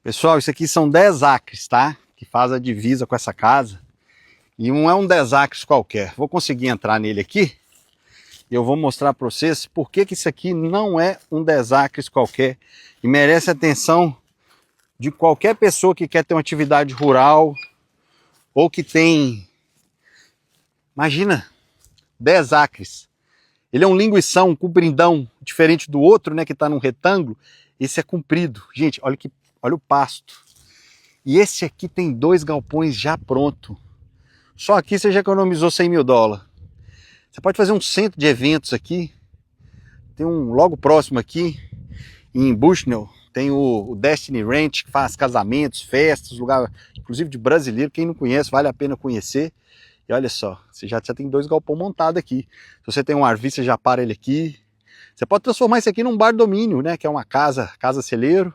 Pessoal, isso aqui são 10 acres, tá? Que faz a divisa com essa casa. E não é um 10 acres qualquer. Vou conseguir entrar nele aqui. E eu vou mostrar para vocês por que isso aqui não é um 10 acres qualquer. E merece a atenção de qualquer pessoa que quer ter uma atividade rural. Ou que tem... Imagina, 10 acres. Ele é um linguição, um compridão, diferente do outro, né? Que está num retângulo. Esse é comprido. Gente, olha o pasto. E esse aqui tem 2 galpões já pronto. Só aqui você já economizou $100 mil. Você pode fazer um centro de eventos aqui. Tem um logo próximo aqui, em Bushnell, tem o Destiny Ranch, que faz casamentos, festas, lugar inclusive de brasileiro. Quem não conhece, vale a pena conhecer. E olha só, você já tem 2 galpões montados aqui. Se você tem um RV, você já para ele aqui. Você pode transformar isso aqui num bar domínio, né? Que é uma casa celeiro.